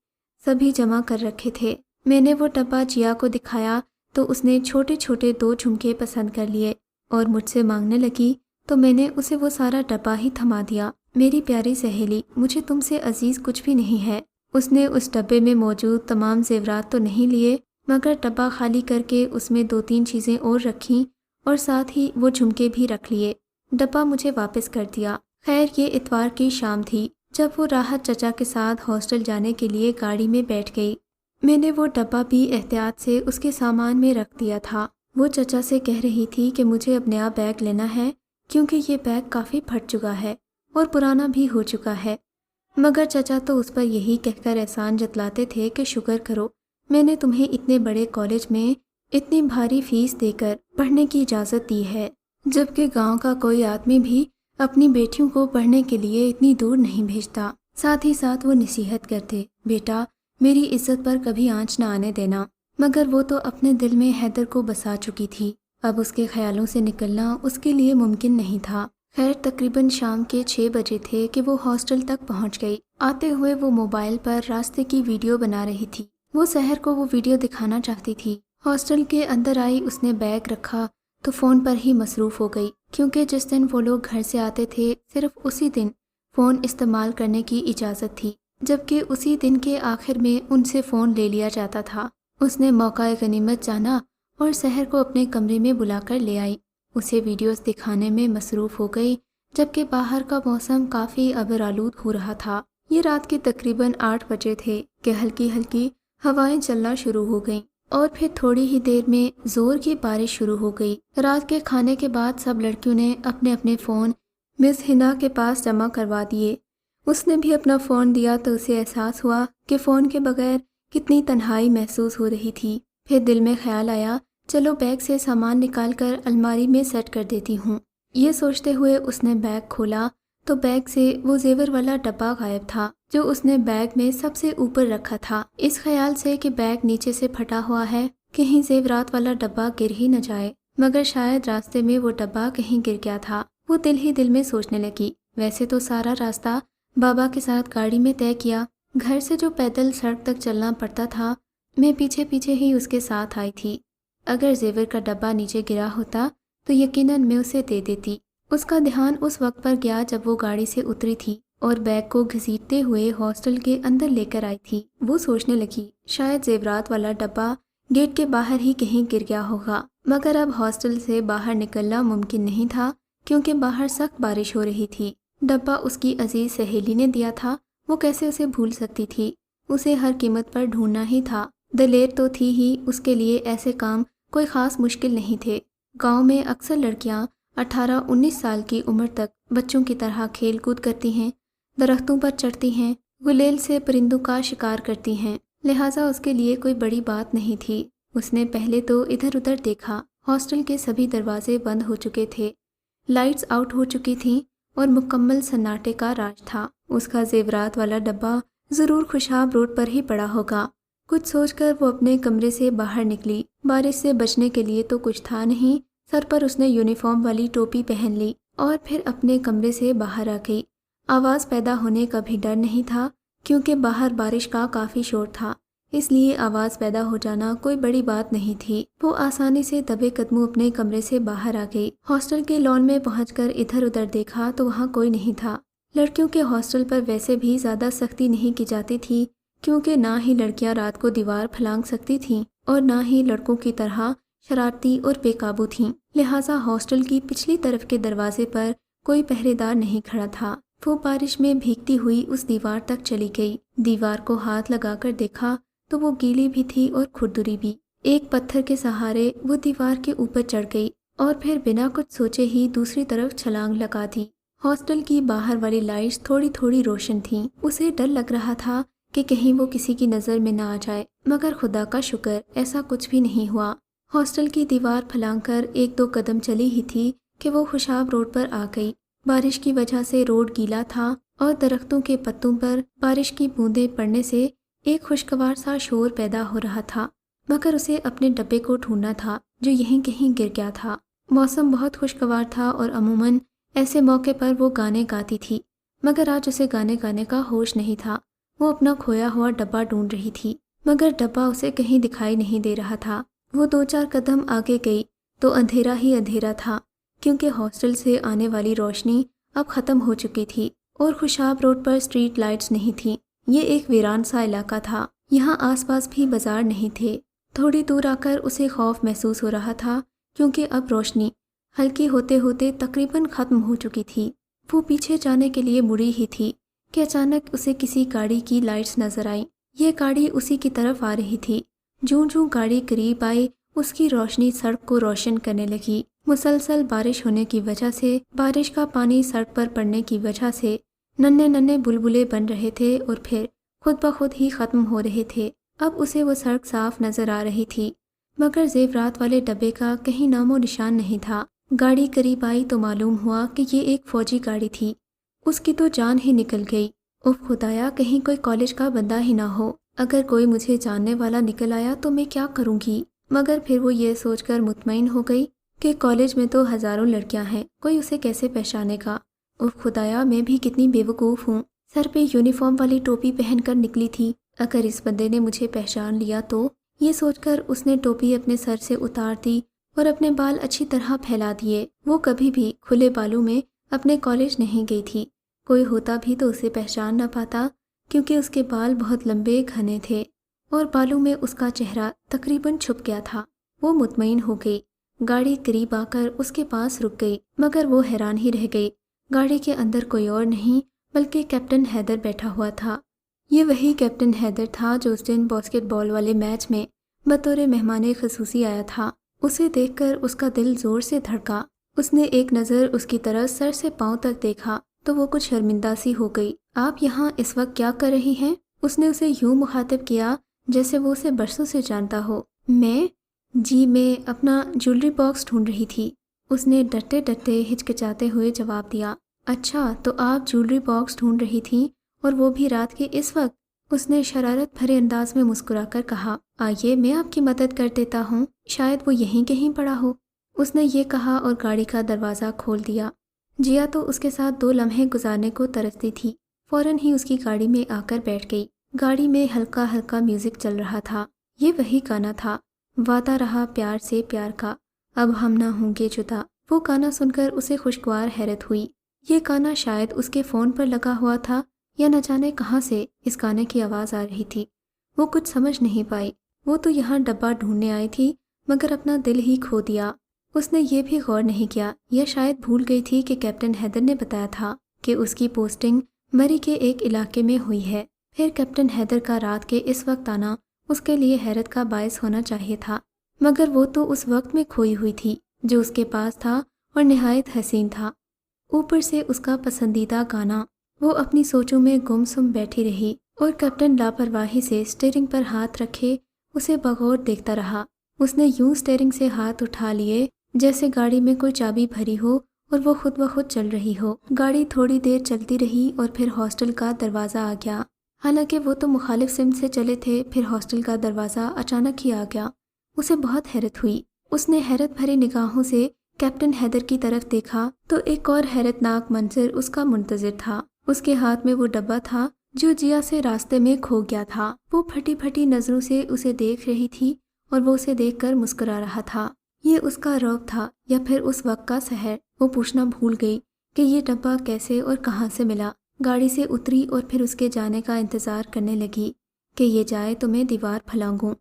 سبھی جمع کر رکھے تھے۔ میں نے وہ ڈبہ جیا کو دکھایا تو اس نے چھوٹے چھوٹے 2 جھمکے پسند کر لیے اور مجھ سے مانگنے لگی تو میں نے اسے وہ سارا ڈبہ ہی تھما دیا۔ میری پیاری سہیلی، مجھے تم سے عزیز کچھ بھی نہیں ہے۔ اس نے اس ڈبے میں موجود تمام زیورات تو نہیں لیے، مگر ڈبہ خالی کر کے اس میں 2-3 چیزیں اور رکھیں اور ساتھ ہی وہ جھمکے بھی رکھ لیے۔ ڈبہ مجھے واپس کر دیا۔ خیر یہ اتوار کی شام تھی جب وہ راحت چچا کے ساتھ ہاسٹل جانے کے لیے گاڑی میں بیٹھ گئی۔ میں نے وہ ڈبہ بھی احتیاط سے اس کے سامان میں رکھ دیا تھا۔ وہ چچا سے کہہ رہی تھی کہ مجھے اب نیا بیگ لینا ہے کیونکہ یہ بیگ کافی پھٹ چکا ہے اور پرانا بھی ہو چکا ہے، مگر چچا تو اس پر یہی کہہ کر احسان جتلاتے تھے کہ شکر کرو میں نے تمہیں اتنے بڑے کالج میں اتنی بھاری فیس دے کر پڑھنے کی اجازت دی ہے، جبکہ گاؤں کا کوئی آدمی بھی اپنی بیٹیوں کو پڑھنے کے لیے اتنی دور نہیں بھیجتا۔ ساتھ ہی ساتھ وہ نصیحت کرتے، بیٹا میری عزت پر کبھی آنچ نہ آنے دینا، مگر وہ تو اپنے دل میں حیدر کو بسا چکی تھی، اب اس کے خیالوں سے نکلنا اس کے لیے ممکن نہیں تھا۔ خیر تقریباً شام کے 6 بجے تھے کہ وہ ہاسٹل تک پہنچ گئی۔ آتے ہوئے وہ موبائل پر راستے کی ویڈیو بنا رہی تھی۔ وہ سحر کو وہ ویڈیو دکھانا چاہتی تھی۔ ہاسٹل کے اندر آئی، اس نے بیگ رکھا تو فون پر ہی مصروف ہو گئی، کیونکہ جس دن وہ لوگ گھر سے آتے تھے صرف اسی دن فون استعمال کرنے کی اجازت تھی، جبکہ اسی دن کے آخر میں ان سے فون لے لیا جاتا تھا۔ اس نے موقع غنیمت جانا اور سحر کو اپنے کمرے میں بلا کر لے آئی۔ اسے ویڈیوز دکھانے میں مصروف ہو گئی، جبکہ باہر کا موسم کافی ابر آلود ہو رہا تھا۔ یہ رات کے تقریباً 8 بجے تھے کہ ہلکی ہلکی ہوائیں چلنا شروع ہو گئیں اور پھر تھوڑی ہی دیر میں زور کی بارش شروع ہو گئی۔ رات کے کھانے کے بعد سب لڑکیوں نے اپنے اپنے فون مس ہنا کے پاس جمع کروا دیے۔ اس نے بھی اپنا فون دیا تو اسے احساس ہوا کہ فون کے بغیر کتنی تنہائی محسوس ہو رہی تھی۔ پھر دل میں خیال آیا چلو بیگ سے سامان نکال کر الماری میں سیٹ کر دیتی ہوں۔ یہ سوچتے ہوئے اس نے بیگ کھولا تو بیگ سے وہ زیور والا ڈبہ غائب تھا جو اس نے بیگ میں سب سے اوپر رکھا تھا۔ اس خیال سے کہ بیگ نیچے سے پھٹا ہوا ہے، کہیں زیورات والا ڈبہ گر ہی نہ جائے، مگر شاید راستے میں وہ ڈبہ کہیں گر گیا تھا۔ وہ دل ہی دل میں سوچنے لگی، ویسے تو سارا راستہ بابا کے ساتھ گاڑی میں طے کیا، گھر سے جو پیدل سڑک تک چلنا پڑتا تھا میں پیچھے پیچھے ہی اس کے ساتھ آئی تھی۔ اگر زیور کا ڈبہ نیچے گرا ہوتا تو یقیناً میں اسے دے دیتی۔ اس کا دھیان اس وقت پر گیا جب وہ گاڑی سے اتری تھی اور بیگ کو گھسیٹتے ہوئے ہاسٹل کے اندر لے کر آئی تھی۔ وہ سوچنے لگی شاید زیورات والا ڈبہ گیٹ کے باہر ہی کہیں گر گیا ہوگا، مگر اب ہاسٹل سے باہر نکلنا ممکن نہیں تھا کیونکہ باہر سخت بارش ہو رہی تھی۔ ڈبہ اس کی عزیز سہیلی نے دیا تھا، وہ کیسے اسے بھول سکتی تھی؟ اسے ہر قیمت پر ڈھونڈنا ہی تھا۔ دلیر تو تھی ہی، اس کے لیے ایسے کام کوئی خاص مشکل نہیں تھے۔ گاؤں میں اکثر لڑکیاں 18-19 سال کی عمر تک بچوں کی طرح کھیل کود کرتی ہیں، درختوں پر چڑھتی ہیں، گلیل سے پرندوں کا شکار کرتی ہیں، لہٰذا اس کے لیے کوئی بڑی بات نہیں تھی۔ اس نے پہلے تو ادھر ادھر دیکھا ہاسٹل کے سبھی دروازے بند ہو چکے تھے، لائٹس آؤٹ ہو چکی تھیں اور مکمل سناٹے کا راج تھا۔ اس کا زیورات والا ڈبہ ضرور خوشاب روڈ پر ہی پڑا ہوگا۔ کچھ سوچ کر وہ اپنے کمرے سے باہر نکلی۔ بارش سے بچنے کے لیے تو کچھ تھا نہیں، سر پر اس نے یونیفارم والی ٹوپی پہن لی اور پھر اپنے کمرے سے باہر آ گئی۔ آواز پیدا ہونے کا بھی ڈر نہیں تھا کیونکہ باہر بارش کا کافی شور تھا، اس لیے آواز پیدا ہو جانا کوئی بڑی بات نہیں تھی۔ وہ آسانی سے دبے قدموں اپنے کمرے سے باہر آ گئی۔ ہاسٹل کے لان میں پہنچ کر ادھر ادھر دیکھا تو وہاں کوئی نہیں تھا۔ لڑکیوں کے ہاسٹل پر ویسے بھی زیادہ سختی نہیں کی جاتی تھی کیونکہ نہ ہی لڑکیاں رات کو دیوار پھلانگ سکتی تھیں اور نہ ہی لڑکوں کی طرح شرارتی اور بے قابو تھیں، لہٰذا ہاسٹل کی پچھلی طرف کے دروازے پر کوئی پہرے دار نہیں کھڑا تھا۔ وہ بارش میں بھیگتی ہوئی اس دیوار تک چلی گئی۔ دیوار کو ہاتھ لگا کر دیکھا تو وہ گیلی بھی تھی اور کھردری بھی۔ ایک پتھر کے سہارے وہ دیوار کے اوپر چڑھ گئی اور پھر بنا کچھ سوچے ہی دوسری طرف چھلانگ لگا دی۔ ہاسٹل کی باہر والی لائٹس تھوڑی تھوڑی روشن تھیں۔ اسے ڈر لگ رہا تھا کہ کہیں وہ کسی کی نظر میں نہ آ جائے، مگر خدا کا شکر ایسا کچھ بھی نہیں ہوا۔ ہاسٹل کی دیوار پھلانگ کر ایک دو قدم چلی ہی تھی کہ وہ خوشاب روڈ پر آ گئی۔ بارش کی وجہ سے روڈ گیلا تھا اور درختوں کے پتوں پر بارش کی بوندیں پڑنے سے ایک خوشگوار سا شور پیدا ہو رہا تھا، مگر اسے اپنے ڈبے کو ڈھونڈنا تھا جو یہیں کہیں گر گیا تھا۔ موسم بہت خوشگوار تھا اور عموماً ایسے موقع پر وہ گانے گاتی تھی، مگر آج اسے گانے گانے کا ہوش نہیں تھا۔ وہ اپنا کھویا ہوا ڈبہ ڈھونڈ رہی تھی، مگر ڈبہ اسے کہیں دکھائی نہیں دے رہا تھا۔ وہ دو چار قدم آگے گئی تو اندھیرا ہی اندھیرا تھا کیونکہ ہاسٹل سے آنے والی روشنی اب ختم ہو چکی تھی اور خوشاب روڈ پر اسٹریٹ لائٹس نہیں تھیں۔ یہ ایک ویران سا علاقہ تھا، یہاں آس پاس بھی بازار نہیں تھے۔ تھوڑی دور آ کر اسے خوف محسوس ہو رہا تھا کیونکہ اب روشنی ہلکی ہوتے ہوتے تقریباً ختم ہو چکی تھی۔ وہ پیچھے جانے کے لیے مڑی ہی تھی کہ اچانک اسے کسی گاڑی کی لائٹس نظر آئیں۔ یہ گاڑی اسی کی طرف آ رہی تھی۔ جوں جوں گاڑی قریب آئی اس کی روشنی سڑک کو روشن کرنے لگی۔ مسلسل بارش ہونے کی وجہ سے، بارش کا پانی سڑک پر پڑنے کی وجہ سے ننھے ننھے بلبلے بن رہے تھے اور پھر خود بخود ہی ختم ہو رہے تھے۔ اب اسے وہ سڑک صاف نظر آ رہی تھی، مگر زیورات والے ڈبے کا کہیں نام و نشان نہیں تھا۔ گاڑی قریب آئی تو معلوم ہوا کہ یہ ایک فوجی گاڑی تھی۔ اس کی تو جان ہی نکل گئی۔ اوہ خدایا، کہیں کوئی کالج کا بندہ ہی نہ ہو۔ اگر کوئی مجھے جاننے والا نکل آیا تو میں کیا کروں گی؟ مگر پھر وہ یہ سوچ کر مطمئن ہو گئی کہ کالج میں تو ہزاروں لڑکیاں ہیں، کوئی اسے کیسے پہچانے گا۔ اوہ خدایا، میں بھی کتنی بے وقوف ہوں، سر پہ یونیفارم والی ٹوپی پہن کر نکلی تھی، اگر اس بندے نے مجھے پہچان لیا تو۔ یہ سوچ کر اس نے ٹوپی اپنے سر سے اتار دی اور اپنے بال اچھی طرح پھیلا دیے۔ وہ کبھی بھی کھلے بالوں میں اپنے کالج نہیں گئی تھی، کوئی ہوتا بھی تو اسے پہچان نہ پاتا کیونکہ اس کے بال بہت لمبے گھنے تھے اور بالوں میں اس کا چہرہ تقریباً چھپ گیا تھا۔ وہ مطمئن ہو گئی۔ گاڑی قریب آ کر اس کے پاس رک گئی، مگر وہ حیران ہی رہ گئی۔ گاڑی کے اندر کوئی اور نہیں بلکہ کیپٹن حیدر بیٹھا ہوا تھا۔ یہ وہی کیپٹن حیدر تھا جو اس دن باسکٹ بال والے میچ میں بطور مہمان خصوصی آیا تھا۔ اسے دیکھ کر اس کا دل زور سے دھڑکا۔ اس نے ایک نظر اس کی طرف سر سے پاؤں تک دیکھا تو وہ کچھ شرمندہ سی ہو گئی۔ آپ یہاں اس وقت کیا کر رہی ہیں؟ اس نے اسے یوں مخاطب کیا جیسے وہ اسے برسوں سے جانتا ہو۔ میں اپنا جیولری باکس ڈھونڈ رہی تھی، اس نے ڈرتے ڈرتے ہچکچاتے ہوئے جواب دیا۔ اچھا، تو آپ جیولری باکس ڈھونڈ رہی تھیں اور وہ بھی رات کے اس وقت؟ اس نے شرارت بھرے انداز میں مسکرا کر کہا۔ آئیے میں آپ کی مدد کر دیتا ہوں، شاید وہ یہیں کہیں پڑا ہو۔ اس نے یہ کہا اور گاڑی کا دروازہ کھول دیا۔ جیا تو اس کے ساتھ 2 لمحے گزارنے کو ترستی تھی، فوراً ہی اس کی گاڑی میں آ کر بیٹھ گئی۔ گاڑی میں ہلکا ہلکا میوزک چل رہا تھا۔ یہ وہی گانا تھا، وعدہ رہا پیار سے پیار کا، اب ہم نہ ہوں گے جدا۔ وہ گانا سن کر اسے خوشگوار حیرت ہوئی۔ یہ گانا شاید اس کے فون پر لگا ہوا تھا یا نہ جانے کہاں سے اس گانے کی آواز آ رہی تھی۔ وہ کچھ سمجھ نہیں پائی۔ وہ تو یہاں ڈبہ ڈھونڈنے آئی تھی مگر اپنا دل ہی کھو دیا۔ اس نے یہ بھی غور نہیں کیا یا شاید بھول گئی تھی کہ کیپٹن حیدر نے بتایا تھا کہ اس کی پوسٹنگ مری کے ایک علاقے میں ہوئی ہے۔ پھر کیپٹن حیدر کا رات کے اس وقت آنا اس کے لیے حیرت کا باعث ہونا چاہیے تھا، مگر وہ تو اس وقت میں کھوئی ہوئی تھی جو اس کے پاس تھا اور نہایت حسین تھا۔ اوپر سے اس کا پسندیدہ گانا۔ وہ اپنی سوچوں میں گم سم بیٹھی رہی اور کیپٹن لاپرواہی سے اسٹیئرنگ پر ہاتھ رکھے اسے بغور دیکھتا رہا۔ اس نے یوں اسٹیئرنگ سے ہاتھ اٹھا لیے جیسے گاڑی میں کوئی چابی بھری ہو اور وہ خود بخود چل رہی ہو۔ گاڑی تھوڑی دیر چلتی رہی اور پھر ہاسٹل کا دروازہ آ گیا۔ حالانکہ وہ تو مخالف سمت سے چلے تھے، پھر ہاسٹل کا دروازہ اچانک ہی آ گیا۔ اسے بہت حیرت ہوئی۔ اس نے حیرت بھری نگاہوں سے کیپٹن حیدر کی طرف دیکھا تو ایک اور حیرت ناک منظر اس کا منتظر تھا۔ اس کے ہاتھ میں وہ ڈبہ تھا جو جیا سے راستے میں کھو گیا تھا۔ وہ پھٹی پھٹی نظروں سے اسے دیکھ رہی تھی اور وہ اسے دیکھ کر مسکرا رہا تھا۔ یہ اس کا رعب تھا یا پھر اس وقت کا سحر؟ وہ پوچھنا بھول گئی کہ یہ ڈبہ کیسے اور کہاں سے ملا۔ گاڑی سے اتری اور پھر اس کے جانے کا انتظار کرنے لگی کہ یہ جائے تو میں دیوار پھلانگوں،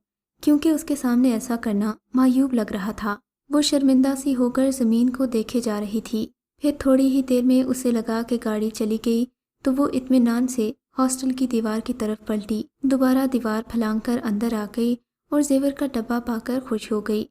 کیونکہ اس کے سامنے ایسا کرنا معیوب لگ رہا تھا۔ وہ شرمندہ سی ہو کر زمین کو دیکھے جا رہی تھی۔ پھر تھوڑی ہی دیر میں اسے لگا کہ گاڑی چلی گئی تو وہ اطمینان سے ہاسٹل کی دیوار کی طرف پلٹی، دوبارہ دیوار پھلانگ کر اندر آ گئی اور زیور کا ڈبہ پا کر خوش ہو گئی۔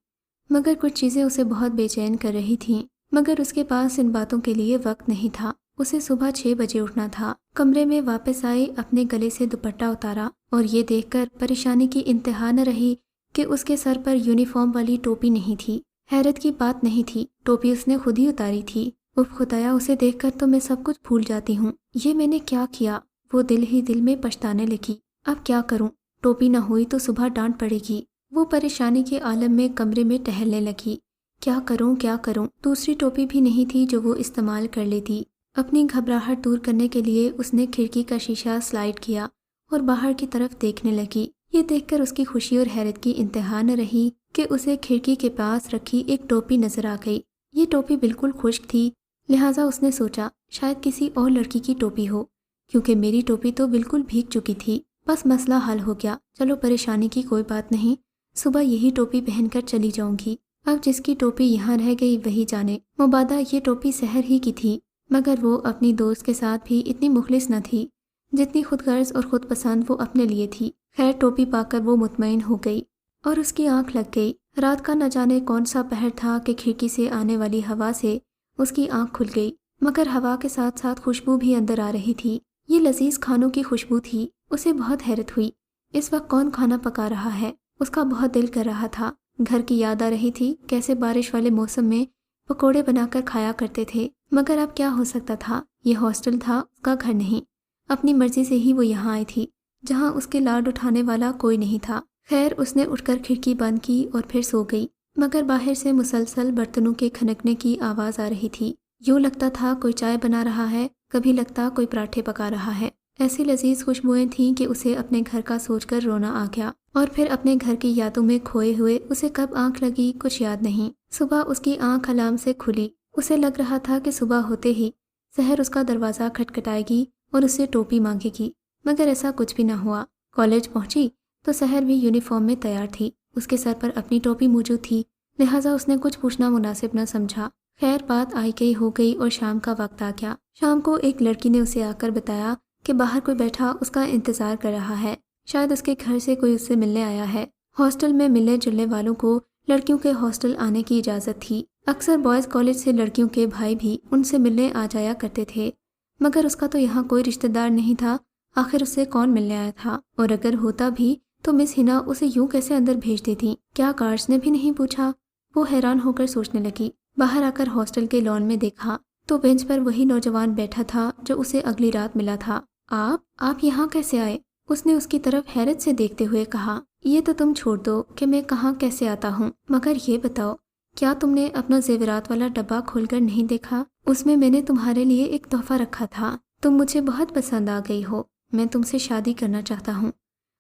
مگر کچھ چیزیں اسے بہت بے چین کر رہی تھیں، مگر اس کے پاس ان باتوں کے لیے وقت نہیں تھا۔ اسے صبح 6 بجے اٹھنا تھا۔ کمرے میں واپس آئی، اپنے گلے سے دوپٹہ اتارا اور یہ دیکھ کر پریشانی کی انتہا نہ رہی کہ اس کے سر پر یونیفارم والی ٹوپی نہیں تھی۔ حیرت کی بات نہیں تھی، ٹوپی اس نے خود ہی اتاری تھی۔ اف خدایا، اسے دیکھ کر تو میں سب کچھ بھول جاتی ہوں۔ یہ میں نے کیا کیا؟ وہ دل ہی دل میں پچھتانے لگی۔ اب کیا کروں؟ ٹوپی نہ ہوئی تو صبح ڈانٹ پڑے گی۔ وہ پریشانی کے عالم میں کمرے میں ٹہلنے لگی۔ کیا کروں کیا کروں؟ دوسری ٹوپی بھی نہیں تھی جو وہ استعمال کر لیتی۔ اپنی گھبراہٹ دور کرنے کے لیے اس نے کھڑکی کا شیشہ سلائڈ کیا اور باہر کی طرف دیکھنے لگی۔ یہ دیکھ کر اس کی خوشی اور حیرت کی انتہا نہ رہی کہ اسے کھڑکی کے پاس رکھی ایک ٹوپی نظر آ گئی۔ یہ ٹوپی بالکل خشک تھی، لہٰذا اس نے سوچا شاید کسی اور لڑکی کی ٹوپی ہو، کیونکہ میری ٹوپی تو بالکل بھیگ چکی تھی۔ بس مسئلہ حل ہو گیا۔ چلو پریشانی کی کوئی بات نہیں، صبح یہی ٹوپی پہن کر چلی جاؤں گی۔ اب جس کی ٹوپی یہاں رہ گئی وہی جانے، مبادا یہ ٹوپی سحر ہی کی تھی، مگر وہ اپنی دوست کے ساتھ بھی اتنی مخلص نہ تھی جتنی خود غرض اور خود پسند وہ اپنے لیے تھی۔ خیر ٹوپی پا کر وہ مطمئن ہو گئی اور اس کی آنکھ لگ گئی۔ رات کا نہ جانے کون سا پہر تھا کہ کھڑکی سے آنے والی ہوا سے اس کی آنکھ کھل گئی، مگر ہوا کے ساتھ ساتھ خوشبو بھی اندر آ رہی تھی۔ یہ لذیذ کھانوں کی خوشبو تھی۔ اسے بہت حیرت ہوئی، اس وقت کون کھانا پکا رہا ہے؟ اس کا بہت دل کر رہا تھا۔ گھر کی یاد آ رہی تھی، کیسے بارش والے موسم میں پکوڑے بنا کر کھایا کرتے تھے، مگر اب کیا ہو سکتا تھا؟ یہ ہاسٹل تھا، اس کا گھر نہیں۔ اپنی مرضی سے ہی وہ یہاں آئی تھی جہاں اس کے لاڈ اٹھانے والا کوئی نہیں تھا۔ خیر اس نے اٹھ کر کھڑکی بند کی اور پھر سو گئی، مگر باہر سے مسلسل برتنوں کے کھنکنے کی آواز آ رہی تھی۔ یوں لگتا تھا کوئی چائے بنا رہا ہے، کبھی لگتا کوئی پراٹھے پکا رہا ہے۔ ایسی لذیذ خوشبوئیں تھیں کہ اسے اپنے گھر کا سوچ کر رونا آ گیا، اور پھر اپنے گھر کی یادوں میں کھوئے ہوئے اسے کب آنکھ لگی کچھ یاد نہیں۔ صبح اس کی آنکھ الارم سے کھلی۔ اسے لگ رہا تھا کہ صبح ہوتے ہی سحر اس کا دروازہ کھٹکھٹائے گی اور اس سے ٹوپی مانگے گی، مگر ایسا کچھ بھی نہ ہوا۔ کالج پہنچی تو سحر بھی یونیفارم میں تیار تھی، اس کے سر پر اپنی ٹوپی موجود تھی، لہٰذا اس نے کچھ پوچھنا مناسب نہ سمجھا۔ خیر بات آئی گئی ہو گئی اور شام کا وقت آ گیا۔ شام کو ایک لڑکی نے اسے آ کر بتایا کہ باہر کوئی بیٹھا اس کا انتظار کر رہا ہے، شاید اس کے گھر سے کوئی اس سے ملنے آیا ہے۔ ہاسٹل میں ملنے جلنے والوں کو لڑکیوں کے ہاسٹل آنے کی اجازت تھی۔ اکثر بوائز کالج سے لڑکیوں کے بھائی بھی ان سے ملنے آ جایا کرتے تھے، مگر اس کا تو یہاں کوئی رشتہ دار نہیں تھا، آخر اس سے کون ملنے آیا تھا؟ اور اگر ہوتا بھی تو مس ہنا اسے یوں کیسے اندر بھیج دیتی؟ کیا گارڈز نے بھی نہیں پوچھا؟ وہ حیران ہو کر سوچنے لگی۔ باہر آ کر ہاسٹل کے لان میں دیکھا تو بینچ پر وہی نوجوان بیٹھا تھا جو اسے اگلی رات ملا تھا۔ آپ یہاں کیسے آئے؟ اس نے اس کی طرف حیرت سے دیکھتے ہوئے کہا۔ یہ تو تم چھوڑ دو کہ میں کہاں کیسے آتا ہوں، مگر یہ بتاؤ کیا تم نے اپنا زیورات والا ڈبہ کھول کر نہیں دیکھا؟ اس میں نے تمہارے لیے ایک تحفہ رکھا تھا، تم مجھے بہت پسند آ گئی ہو، میں تم سے شادی کرنا چاہتا ہوں۔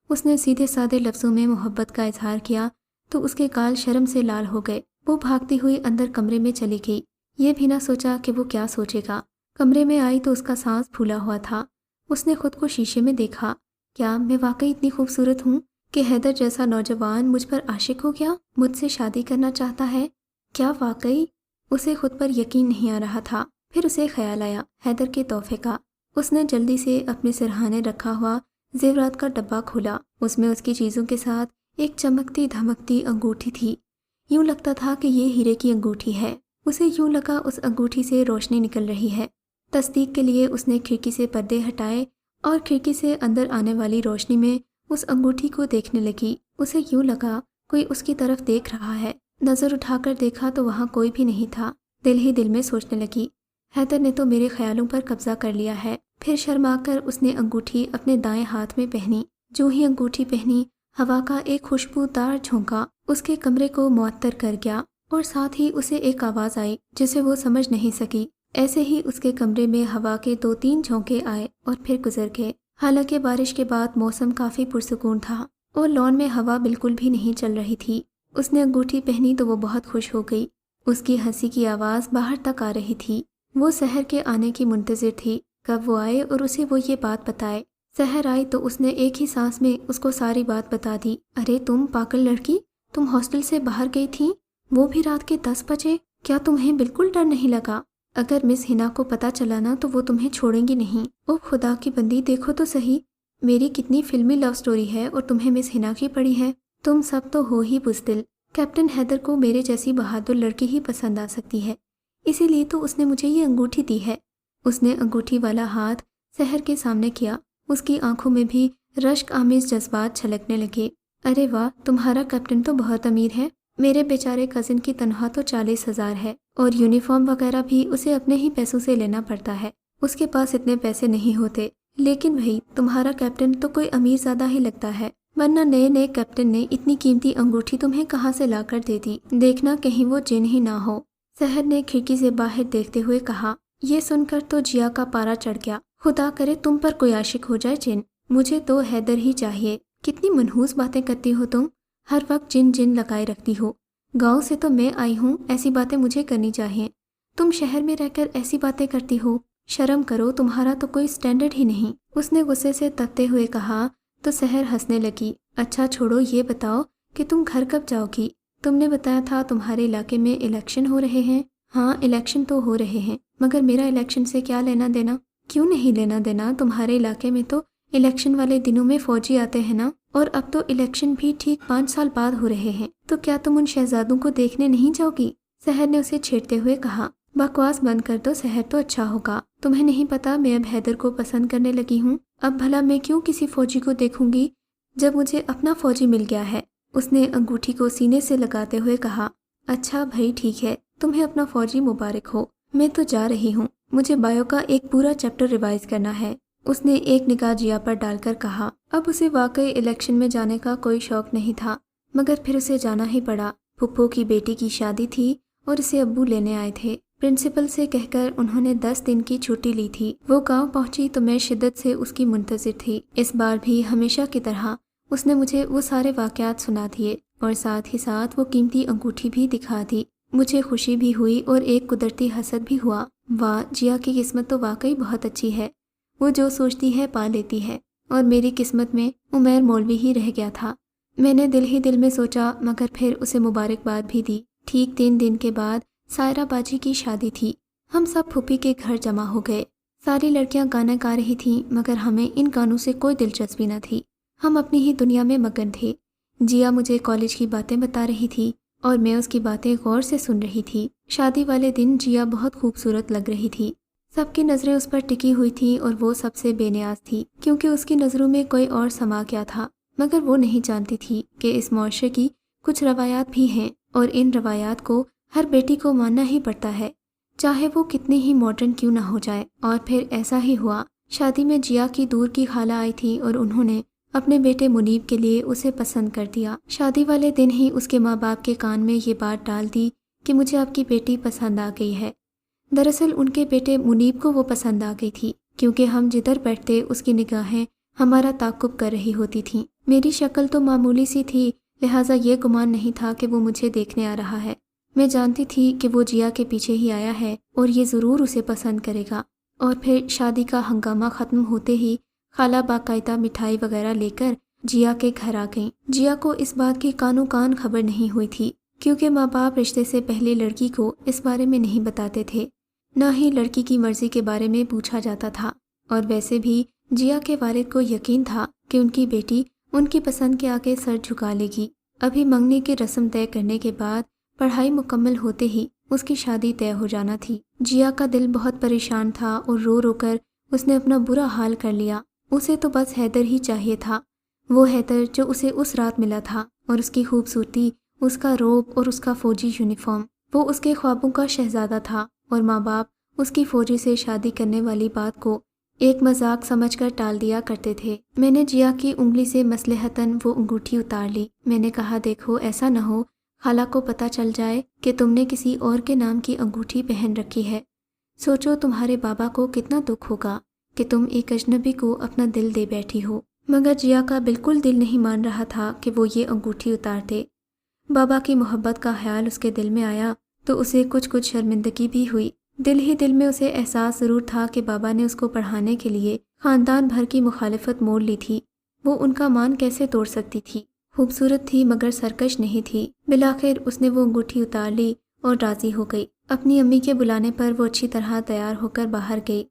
اس نے سیدھے سادے لفظوں میں محبت کا اظہار کیا تو اس کے گال شرم سے لال ہو گئے۔ وہ بھاگتی ہوئی اندر کمرے میں چلی گئی، یہ بھی نہ سوچا کہ وہ کیا سوچے گا۔ کمرے میں آئی تو اس کا سانس پھولا ہوا تھا۔ اس نے خود کو شیشے میں دیکھا۔ کیا میں واقعی اتنی خوبصورت ہوں کہ حیدر جیسا نوجوان مجھ پر عاشق ہو گیا، مجھ سے شادی کرنا چاہتا ہے؟ کیا واقعی؟ اسے خود پر یقین نہیں آ رہا تھا۔ پھر اسے خیال آیا حیدر کے تحفے کا۔ اس نے جلدی سے اپنے سرہانے رکھا ہوا زیورات کا ڈبہ کھولا۔ اس میں اس کی چیزوں کے ساتھ ایک چمکتی دھمکتی انگوٹھی تھی، یوں لگتا تھا کہ یہ ہیرے کی انگوٹھی ہے۔ اسے یوں لگا اس انگوٹھی سے روشنی نکل رہی ہے۔ تصدیق کے لیے اس نے کھڑکی سے پردے ہٹائے اور کھڑکی سے اندر آنے والی روشنی میں اس انگوٹھی کو دیکھنے لگی۔ اسے یوں لگا کوئی اس کی طرف دیکھ رہا ہے۔ نظر اٹھا کر دیکھا تو وہاں کوئی بھی نہیں تھا۔ دل ہی دل میں سوچنے لگی، حیدر نے تو میرے خیالوں پر قبضہ کر لیا ہے۔ پھر شرما کر اس نے انگوٹھی اپنے دائیں ہاتھ میں پہنی۔ جو ہی انگوٹھی پہنی، ہوا کا ایک خوشبودار جھونکا اس کے کمرے کو معطر کر گیا، اور ساتھ ہی اسے ایک آواز آئی جسے وہ سمجھ نہیں سکی۔ ایسے ہی اس کے کمرے میں ہوا کے 2-3 جھونکے آئے اور پھر گزر گئے۔ حالانکہ بارش کے بعد موسم کافی پرسکون تھا اور لان میں ہوا بالکل بھی نہیں چل رہی تھی۔ اس نے انگوٹھی پہنی تو وہ بہت خوش ہو گئی۔ اس کی ہنسی کی آواز باہر تک آ رہی تھی۔ وہ سحر کے آنے کی منتظر تھی، کب وہ آئے اور اسے وہ یہ بات بتائے۔ سحر آئی تو اس نے ایک ہی سانس میں اس کو ساری بات بتا دی۔ ارے تم پاگل لڑکی، تم ہاسٹل سے باہر گئی تھی، وہ بھی رات کے 10 بجے؟ کیا تمہیں بالکل ڈر نہیں لگا؟ اگر مس ہنا کو پتہ چلا نا تو وہ تمہیں چھوڑیں گی نہیں۔ او خدا کی بندی، دیکھو تو صحیح، میری کتنی فلمی لو سٹوری ہے اور تمہیں مس ہنا کی پڑی ہے۔ تم سب تو ہو ہی بزدل۔ کیپٹن حیدر کو میرے جیسی بہادر لڑکی ہی پسند آ سکتی ہے، اسی لیے تو اس نے مجھے یہ انگوٹھی دی ہے۔ اس نے انگوٹھی والا ہاتھ سحر کے سامنے کیا۔ اس کی آنکھوں میں بھی رشک آمیز جذبات چھلکنے لگے۔ ارے واہ، تمہارا کیپٹن تو بہت امیر ہے۔ میرے بیچارے کزن کی تنخواہ تو 40,000 ہے، اور یونیفارم وغیرہ بھی اسے اپنے ہی پیسوں سے لینا پڑتا ہے۔ اس کے پاس اتنے پیسے نہیں ہوتے، لیکن بھائی تمہارا کیپٹن تو کوئی امیر زیادہ ہی لگتا ہے، ورنہ نئے نئے کیپٹن نے اتنی قیمتی انگوٹھی تمہیں کہاں سے لا کر دے دی؟ دیکھنا کہیں وہ جن ہی نہ ہو۔ سحر نے کھڑکی سے باہر دیکھتے ہوئے کہا۔ یہ سن کر تو جیا کا پارا چڑھ گیا۔ خدا کرے تم پر کوئی عاشق ہو جائے جن، مجھے تو حیدر ہی چاہیے۔ کتنی منحوس باتیں کرتی ہو تم، ہر وقت جن جن لگائے رکھتی ہو۔ گاؤں سے تو میں آئی ہوں، ایسی باتیں مجھے کرنی چاہیے، تم شہر میں رہ کر ایسی باتیں کرتی ہو۔ شرم کرو، تمہارا تو کوئی سٹینڈرڈ ہی نہیں۔ اس نے غصے سے تپتے ہوئے کہا تو سحر ہنسنے لگی۔ اچھا چھوڑو، یہ بتاؤ کہ تم گھر کب جاؤ گی؟ تم نے بتایا تھا تمہارے علاقے میں الیکشن ہو رہے ہیں۔ ہاں الیکشن تو ہو رہے ہیں، مگر میرا الیکشن سے کیا لینا دینا؟ کیوں نہیں لینا دینا؟ تمہارے علاقے میں تو الیکشن والے دنوں میں فوجی آتے ہیں نا، اور اب تو الیکشن بھی ٹھیک 5 سال بعد ہو رہے ہیں، تو کیا تم ان شہزادوں کو دیکھنے نہیں جاؤ گی؟ سحر نے اسے چھیڑتے ہوئے کہا۔ بکواس بند کر دو سحر، تو اچھا ہوگا۔ تمہیں نہیں پتا میں اب حیدر کو پسند کرنے لگی ہوں۔ اب بھلا میں کیوں کسی فوجی کو دیکھوں گی جب مجھے اپنا فوجی مل گیا ہے؟ اس نے انگوٹھی کو سینے سے لگاتے ہوئے کہا۔ اچھا بھائی ٹھیک ہے، تمہیں اپنا فوجی مبارک ہو، میں تو جا رہی ہوں، مجھے بایو کا ایک پورا چیپٹر ریوائز کرنا ہے۔ اس نے ایک نگاہ جیا پر ڈال کر کہا۔ اب اسے واقعی الیکشن میں جانے کا کوئی شوق نہیں تھا، مگر پھر اسے جانا ہی پڑا۔ پھپھو کی بیٹی کی شادی تھی اور اسے ابو لینے آئے تھے۔ پرنسپل سے کہہ کر انہوں نے 10 دن کی چھٹی لی تھی۔ وہ گاؤں پہنچی تو میں شدت سے اس کی منتظر تھی۔ اس بار بھی ہمیشہ کی طرح اس نے مجھے وہ سارے واقعات سنا دیے اور ساتھ ہی ساتھ وہ قیمتی انگوٹھی بھی دکھا دی۔ مجھے خوشی بھی ہوئی اور ایک قدرتی حسد بھی ہوا۔ واہ، جیا کی قسمت تو واقعی بہت اچھی ہے، وہ جو سوچتی ہے پا لیتی ہے، اور میری قسمت میں عمیر مولوی ہی رہ گیا تھا۔ میں نے دل ہی دل میں سوچا، مگر پھر اسے مبارکباد بھی دی۔ ٹھیک 3 دن کے بعد سائرہ باجی کی شادی تھی۔ ہم سب پھوپھی کے گھر جمع ہو گئے۔ ساری لڑکیاں گانا گا رہی تھیں، مگر ہمیں ان گانوں سے کوئی دلچسپی نہ تھی۔ ہم اپنی ہی دنیا میں مگن تھے۔ جیا مجھے کالج کی باتیں بتا رہی تھی اور میں اس کی باتیں غور سے سن رہی تھی۔ شادی والے دن جیا بہت خوبصورت لگ رہی تھی۔ سب کی نظریں اس پر ٹکی ہوئی تھیں اور وہ سب سے بے نیاز تھی، کیونکہ اس کی نظروں میں کوئی اور سما گیا تھا، مگر وہ نہیں جانتی تھی کہ اس معاشرے کی کچھ روایات بھی ہیں، اور ان روایات کو ہر بیٹی کو ماننا ہی پڑتا ہے، چاہے وہ کتنی ہی ماڈرن کیوں نہ ہو جائے۔ اور پھر ایسا ہی ہوا۔ شادی میں جیا کی دور کی خالہ آئی تھی اور انہوں نے اپنے بیٹے منیب کے لیے اسے پسند کر دیا۔ شادی والے دن ہی اس کے ماں باپ کے کان میں یہ بات ڈال دی کہ مجھے آپ کی بیٹی پسند آ گئی ہے۔ دراصل ان کے بیٹے منیب کو وہ پسند آ گئی تھی، کیونکہ ہم جدھر بیٹھتے اس کی نگاہیں ہمارا تعقب کر رہی ہوتی تھیں۔ میری شکل تو معمولی سی تھی، لہٰذا یہ گمان نہیں تھا کہ وہ مجھے دیکھنے آ رہا ہے۔ میں جانتی تھی کہ وہ جیا کے پیچھے ہی آیا ہے اور یہ ضرور اسے پسند کرے گا۔ اور پھر شادی کا ہنگامہ ختم ہوتے ہی خالہ باقاعدہ مٹھائی وغیرہ لے کر جیا کے گھر آ گئیں۔ جیا کو اس بات کی کانوں کان خبر نہیں ہوئی تھی، کیونکہ ماں باپ رشتے سے پہلے لڑکی کو اس بارے میں نہیں بتاتے تھے، نہ ہی لڑکی کی مرضی کے بارے میں پوچھا جاتا تھا۔ اور ویسے بھی جیا کے والد کو یقین تھا کہ ان کی بیٹی ان کی پسند کے آگے سر جھکا لے گی۔ ابھی منگنی کی رسم طے کرنے کے بعد پڑھائی مکمل ہوتے ہی اس کی شادی طے ہو جانا تھی۔ جیا کا دل بہت پریشان تھا اور رو رو کر اس نے اپنا برا حال کر لیا۔ اسے تو بس حیدر ہی چاہیے تھا۔ وہ حیدر جو اسے اس رات ملا تھا، اور اس کی خوبصورتی، اس کا روب اور اس کا فوجی یونیفارم۔ وہ اس کے خوابوں کا شہزادہ تھا، اور ماں باپ اس کی فوجی سے شادی کرنے والی بات کو ایک مذاق سمجھ کر ٹال دیا کرتے تھے۔ میں نے جیا کی انگلی سے مصلحتاً وہ انگوٹھی اتار لی۔ میں نے کہا، دیکھو ایسا نہ ہو خالہ کو پتہ چل جائے کہ تم نے کسی اور کے نام کی انگوٹھی پہن رکھی ہے۔ سوچو تمہارے بابا کو کتنا دکھ ہوگا کہ تم ایک اجنبی کو اپنا دل دے بیٹھی ہو۔ مگر جیا کا بالکل دل نہیں مان رہا تھا کہ وہ یہ انگوٹھی اتار دے۔ بابا کی محبت کا خیال اس کے دل میں آیا تو اسے کچھ شرمندگی بھی ہوئی۔ دل ہی دل میں اسے احساس ضرور تھا کہ بابا نے اس کو پڑھانے کے لیے خاندان بھر کی مخالفت مول لی تھی۔ وہ ان کا مان کیسے توڑ سکتی تھی؟ خوبصورت تھی مگر سرکش نہیں تھی۔ بالآخر اس نے وہ انگوٹھی اتار لی اور راضی ہو گئی۔ اپنی امی کے بلانے پر وہ اچھی طرح تیار ہو کر باہر گئی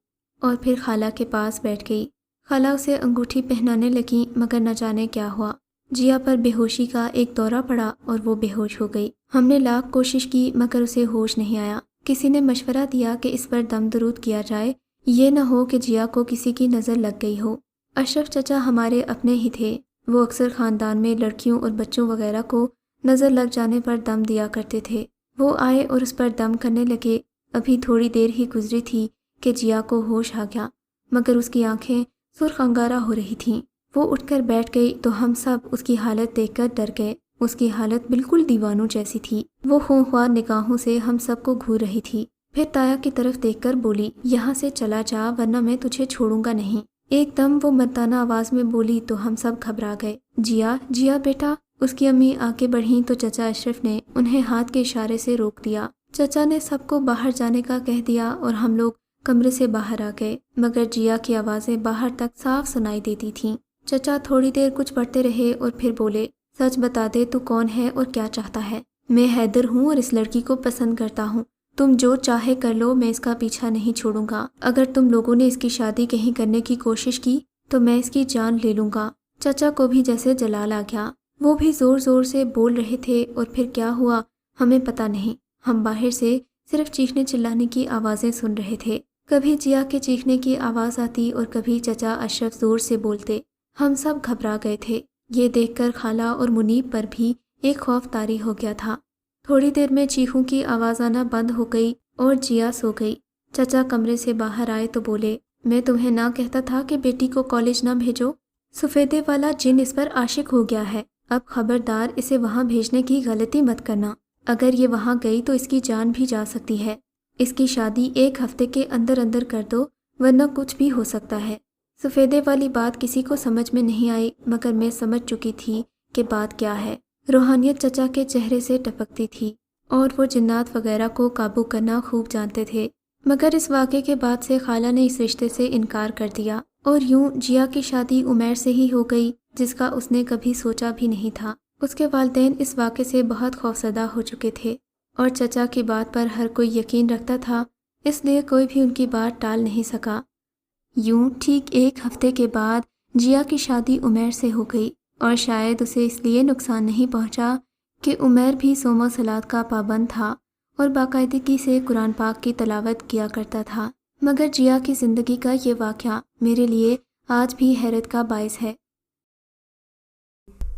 اور پھر خالہ کے پاس بیٹھ گئی۔ خالہ اسے انگوٹھی پہنانے لگی مگر نہ جانے کیا ہوا۔ جیا پر بے ہوشی کا ایک دورہ پڑا اور وہ بے ہوش ہو گئی۔ ہم نے لاکھ کوشش کی مگر اسے ہوش نہیں آیا۔ کسی نے مشورہ دیا کہ اس پر دم درود کیا جائے، یہ نہ ہو کہ جیا کو کسی کی نظر لگ گئی ہو۔ اشرف چچا ہمارے اپنے ہی تھے۔ وہ اکثر خاندان میں لڑکیوں اور بچوں وغیرہ کو نظر لگ جانے پر دم دیا کرتے تھے۔ وہ آئے اور اس پر دم کرنے لگے۔ ابھی تھوڑی دیر ہی گزری تھی کہ جیا کو ہوش آ گیا، مگر اس کی آنکھیں سرخ انگارہ ہو رہی تھیں۔ وہ اٹھ کر بیٹھ گئی تو ہم سب اس کی حالت دیکھ کر ڈر گئے۔ اس کی حالت بالکل دیوانوں جیسی تھی۔ وہ خونخوار نگاہوں سے ہم سب کو گھور رہی تھی۔ پھر تایا کی طرف دیکھ کر بولی، یہاں سے چلا جا ورنہ میں تجھے چھوڑوں گا نہیں۔ ایک دم وہ مردانہ آواز میں بولی تو ہم سب گھبرا گئے۔ جیا جیا بیٹا۔ اس کی امی آگے بڑھیں تو چچا اشرف نے انہیں ہاتھ کے اشارے سے روک دیا۔ چچا نے سب کو باہر جانے کا کہہ دیا اور ہم لوگ کمرے سے باہر آ گئے، مگر جیا کی آوازیں باہر تک صاف سنائی دیتی تھیں۔ چچا تھوڑی دیر کچھ پڑھتے رہے اور پھر بولے، سچ بتا دے تو کون ہے اور کیا چاہتا ہے؟ میں حیدر ہوں اور اس لڑکی کو پسند کرتا ہوں۔ تم جو چاہے کر لو، میں اس کا پیچھا نہیں چھوڑوں گا۔ اگر تم لوگوں نے اس کی شادی کہیں کرنے کی کوشش کی تو میں اس کی جان لے لوں گا۔ چچا کو بھی جیسے جلال آ گیا۔ وہ بھی زور زور سے بول رہے تھے اور پھر کیا ہوا ہمیں پتہ نہیں۔ ہم باہر سے صرف چیخنے چلانے کی آوازیں سن رہے تھے۔ کبھی جیا کے چیخنے کی آواز آتی اور کبھی چچا اشرف زور سے بولتے۔ ہم سب گھبرا گئے تھے۔ یہ دیکھ کر خالہ اور منیب پر بھی ایک خوف طاری ہو گیا تھا۔ تھوڑی دیر میں چیخوں کی آواز آنا بند ہو گئی اور جیا سو گئی۔ چچا کمرے سے باہر آئے تو بولے، میں تمہیں نہ کہتا تھا کہ بیٹی کو کالج نہ بھیجو؟ سفیدے والا جن اس پر عاشق ہو گیا ہے۔ اب خبردار اسے وہاں بھیجنے کی غلطی مت کرنا۔ اگر یہ وہاں گئی تو اس کی جان بھی جا سکتی ہے۔ اس کی شادی ایک ہفتے کے اندر اندر کر دو ورنہ کچھ بھی ہو سکتا ہے۔ سفیدے والی بات کسی کو سمجھ میں نہیں آئی مگر میں سمجھ چکی تھی کہ بات کیا ہے۔ روحانیت چچا کے چہرے سے ٹپکتی تھی اور وہ جنات وغیرہ کو قابو کرنا خوب جانتے تھے، مگر اس واقعے کے بعد سے خالہ نے اس رشتے سے انکار کر دیا اور یوں جیا کی شادی عمیر سے ہی ہو گئی جس کا اس نے کبھی سوچا بھی نہیں تھا۔ اس کے والدین اس واقعے سے بہت خوفزدہ ہو چکے تھے اور چچا کی بات پر ہر کوئی یقین رکھتا تھا، اس لیے کوئی بھی ان کی بات ٹال نہیں سکا۔ یوں ٹھیک ایک ہفتے کے بعد جیا کی شادی عمیر سے ہو گئی اور شاید اسے اس لیے نقصان نہیں پہنچا کہ عمیر بھی صوم و صلات کا پابند تھا اور باقاعدگی سے قرآن پاک کی تلاوت کیا کرتا تھا، مگر جیا کی زندگی کا یہ واقعہ میرے لیے آج بھی حیرت کا باعث ہے۔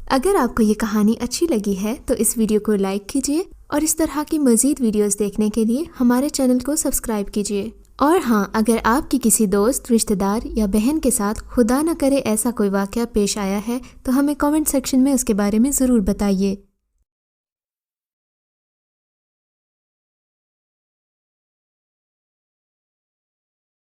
اگر آپ کو یہ کہانی اچھی لگی ہے تو اس ویڈیو کو لائک کیجیے اور اس طرح کی مزید ویڈیوز دیکھنے کے لیے ہمارے چینل کو سبسکرائب کیجیے۔ اور ہاں، اگر آپ کی کسی دوست، رشتہ دار یا بہن کے ساتھ خدا نہ کرے ایسا کوئی واقعہ پیش آیا ہے تو ہمیں کامنٹ سیکشن میں اس کے بارے میں ضرور بتائیے۔